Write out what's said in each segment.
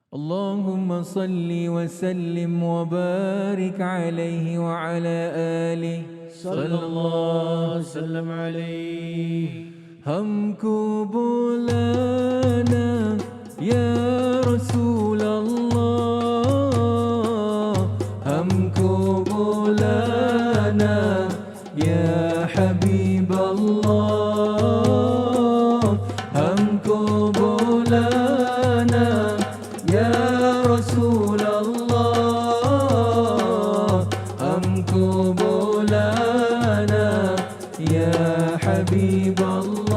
اللهم صل وسلم وبارك عليه وعلى آله صلى الله وسلم عليه. हमको बुलाना या रसूल अल्लाह, हमको बुलाना या हबीब अल्लाह, हमको बुलाना या रसूल अल्लाह, हमको बुलाना ya habib Allah.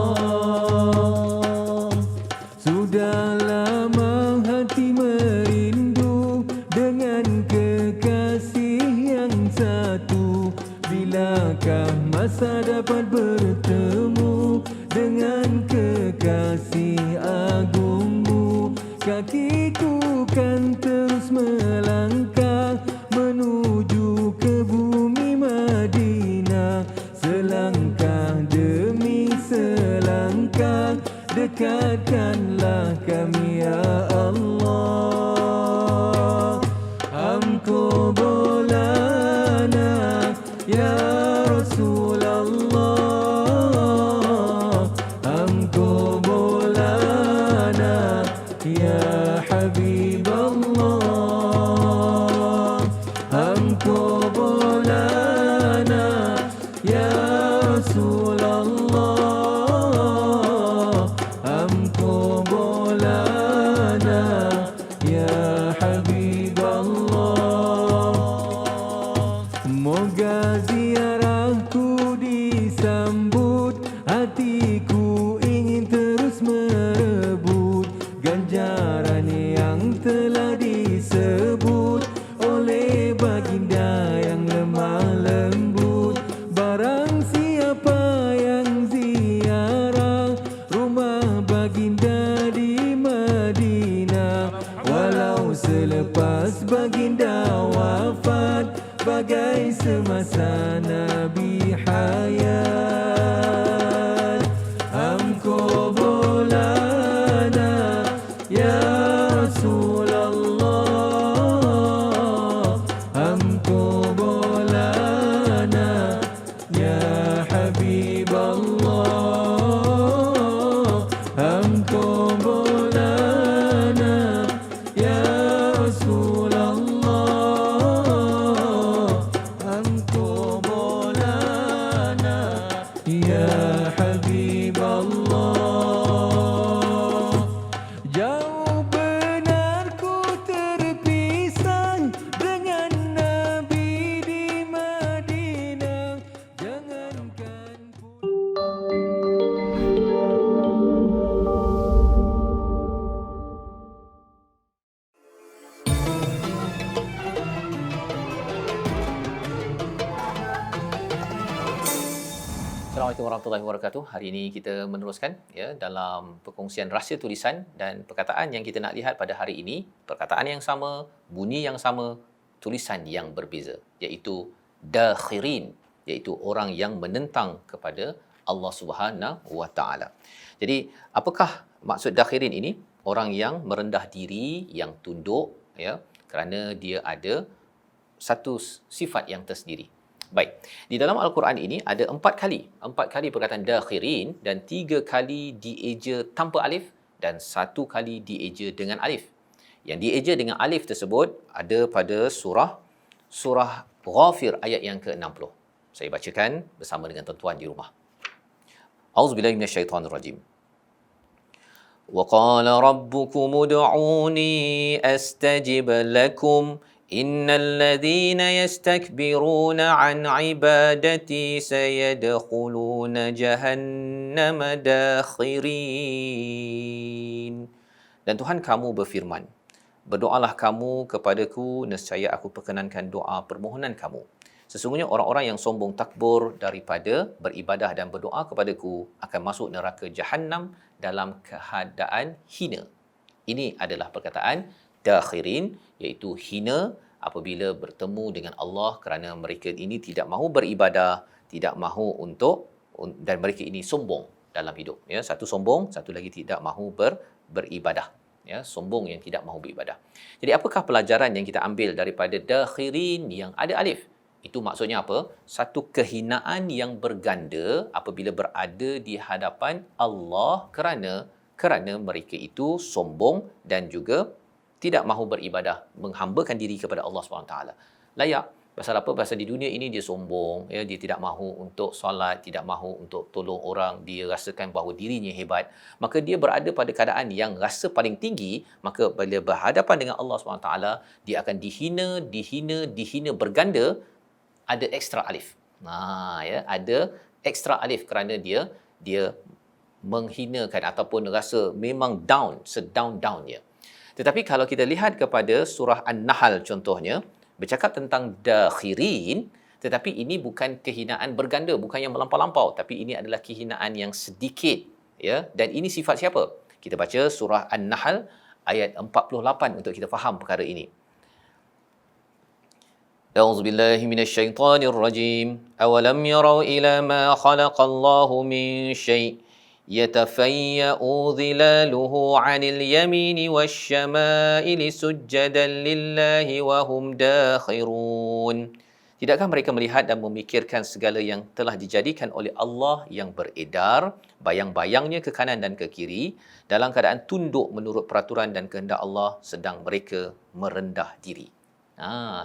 Sudah lama hati merindu dengan kekasih yang satu. Bilakah masa dapat bertemu dengan kekasih agungmu? Kakiku kan terus melangkah menuju ke bumi Madinah. Selangkah demi selangkah dekatkanlah kami ya Allah. Hamko bolana ya Rasulullah, hamko bolana ya Habib Allah, hamko bolana ya Rasulullah, hamko bolana ya Habib Allah. Moga ziarahku disambut, hatiku ingin terus merebut ganjaran yang telah disebut oleh baginda yang lemah lembut. Barang siapa yang ziarah rumah baginda di Madinah, walau selepas baginda wafat, bagai semasa Nabi hayat. Hamko bolana ya Rasulullah, hamko bolana ya Habib Allah, hamko bolana ya Rasulullah, hamko bolana ya Habib Allah. Jauh benar ku terpisah dengan Nabi di Madinah. Jangankan ku Assalamualaikum warahmatullahi wabarakatuh. Hari ini kita meneruskan ya dalam perkongsian rahsia tulisan, dan perkataan yang kita nak lihat pada hari ini, perkataan yang sama, bunyi yang sama, tulisan yang berbeza, iaitu dakhirin, iaitu orang yang menentang kepada Allah Subhanahu wa taala. Jadi, apakah maksud dakhirin ini? Orang yang merendah diri, yang tunduk ya, kerana dia ada satu sifat yang tersendiri. Baik, di dalam Al-Quran ini ada 4 kali perkataan dakhirin, dan 3 kali dieja tanpa alif dan 1 kali dieja dengan alif. Yang dieja dengan alif tersebut ada pada surah Ghafir ayat yang ke-60. Saya bacakan bersama dengan tuan-tuan di rumah. Auzubillahi minasyaitonirrajim. Wa qala rabbukum ud'uni astajib lakum innal ladzina yastakbiruna an ibadati sayadkhuluna jahannama dakhirin. Dan Tuhan kamu berfirman, berdoalah kamu kepadaku, nescaya aku perkenankan doa permohonan kamu. Sesungguhnya orang-orang yang sombong takbur daripada beribadah dan berdoa kepadaku akan masuk neraka Jahannam dalam keadaan hina. Ini adalah perkataan dakhirin, iaitu hina apabila bertemu dengan Allah, kerana mereka ini tidak mahu beribadah, tidak mahu dan mereka ini sombong dalam hidup. Ya, satu sombong, satu lagi tidak mahu beribadah. ya, sombong yang tidak mahu beribadah. Jadi apakah pelajaran yang kita ambil daripada dakhirin yang ada alif? Itu maksudnya apa? Satu kehinaan yang berganda apabila berada di hadapan Allah kerana mereka itu sombong dan juga tidak mahu beribadah, menghambakan diri kepada Allah SWT. Layak. Pasal apa? Pasal di dunia ini dia sombong, ya, dia tidak mahu untuk solat, tidak mahu untuk tolong orang, dia rasakan bahawa dirinya hebat. Maka dia berada pada keadaan yang rasa paling tinggi, maka bila berhadapan dengan Allah SWT, dia akan dihina berganda, ada ekstra alif. Ya, ada ekstra alif kerana dia menghinakan ataupun rasa memang down, sedown-downnya. Tetapi kalau kita lihat kepada surah An-Nahl contohnya, bercakap tentang dakhirin, tetapi ini bukan kehinaan berganda, bukan yang melampau-lampau, tapi ini adalah kehinaan yang sedikit, ya. Dan ini sifat siapa? Kita baca surah An-Nahl ayat 48 untuk kita faham perkara ini. A'udzubillahi minasyaitonirrajim. Awalam yarau ila ma khalaqallahu min syai' يتفيأ ظلاله عن اليمين والشمائل سجدا لله وهم داخرون. Tidakkah mereka melihat dan memikirkan segala yang telah dijadikan oleh Allah yang beredar, bayang-bayangnya ke kanan dan ke kiri, dalam keadaan tunduk menurut peraturan dan kehendak Allah, sedang mereka merendah diri.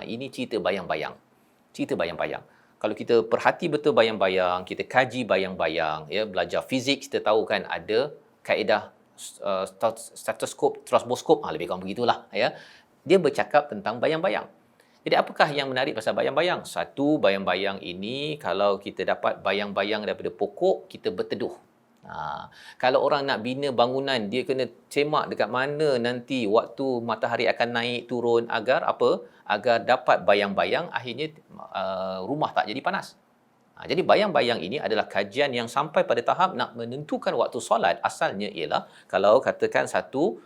Ini cerita bayang-bayang. Cerita bayang-bayang. Kalau kita perhati betul bayang-bayang, kita kaji bayang-bayang, ya, belajar fizik, kita tahu kan ada kaedah stetoskop, tromboskop, lebih kurang begitulah, ya. Dia bercakap tentang bayang-bayang. Jadi apakah yang menarik pasal bayang-bayang? Satu, bayang-bayang ini kalau kita dapat bayang-bayang daripada pokok, kita berteduh. Kalau orang nak bina bangunan, dia kena semak dekat mana nanti waktu matahari akan naik turun agar apa? Agar dapat bayang-bayang, akhirnya rumah tak jadi panas. Jadi bayang-bayang ini adalah kajian yang sampai pada tahap nak menentukan waktu solat. Asalnya ialah kalau katakan satu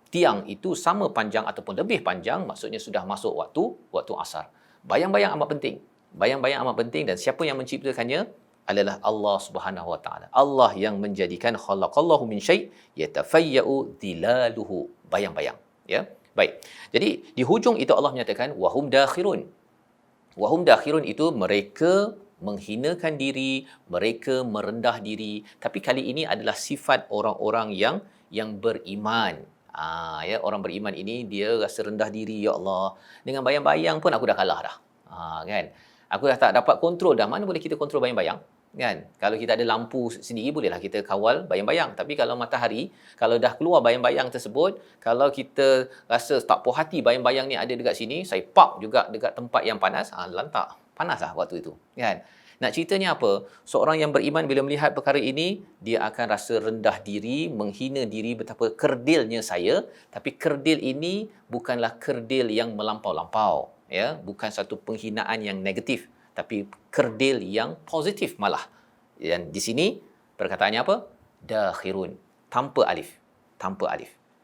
tiang itu sama panjang ataupun lebih panjang, maksudnya sudah masuk waktu asar. Bayang-bayang amat penting. Bayang-bayang amat penting, dan siapa yang menciptakannya adalah Allah Subhanahu Wa Taala. Allah yang menjadikan khalaqallahu min syai' yatafayya'u dhilaluhu, bayang-bayang, ya. Baik. Jadi di hujung itu Allah menyatakan wahum dakhirun. Wahum dakhirun itu mereka menghinakan diri, mereka merendah diri, tapi kali ini adalah sifat orang-orang yang beriman. Ya, orang beriman ini dia rasa rendah diri, ya Allah, dengan bayang-bayang pun aku dah kalah dah. Kan? Aku dah tak dapat kontrol dah. Mana boleh kita kontrol bayang-bayang? Kan? Kalau kita ada lampu sendiri, bolehlah kita kawal bayang-bayang. Tapi kalau matahari, kalau dah keluar bayang-bayang tersebut, kalau kita rasa tak puas hati bayang-bayang ni ada dekat sini, saya park juga dekat tempat yang panas, lantak. Panaslah waktu itu. Kan? Nak ceritanya apa? Seorang yang beriman bila melihat perkara ini, dia akan rasa rendah diri, menghina diri, betapa kerdilnya saya. Tapi kerdil ini bukanlah kerdil yang melampau-lampau. Ya, bukan satu penghinaan yang negatif, tapi kerdil yang positif malah. Dan di sini perkataannya apa? Dakhirun, tanpa alif.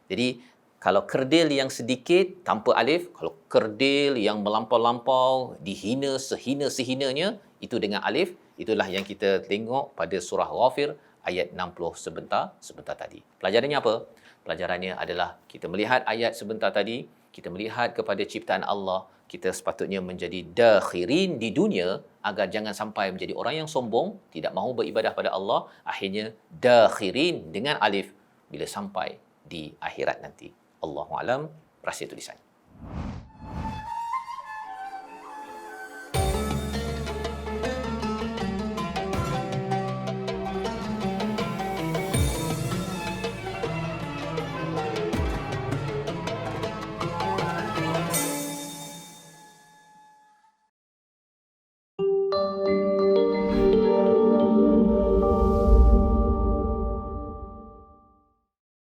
Jadi kalau kerdil yang sedikit tanpa alif, kalau kerdil yang melampau-lampau, dihina sehina-sehinanya, itu dengan alif. Itulah yang kita tengok pada surah Ghafir ayat 60 sebentar tadi. Pelajarannya apa? Pelajarannya adalah kita melihat ayat sebentar tadi, kita melihat kepada ciptaan Allah, kita sepatutnya menjadi dakhirin di dunia agar jangan sampai menjadi orang yang sombong, tidak mahu beribadah pada Allah, akhirnya dakhirin dengan alif bila sampai di akhirat nanti. Allahu a'lam, rahsia tulisan.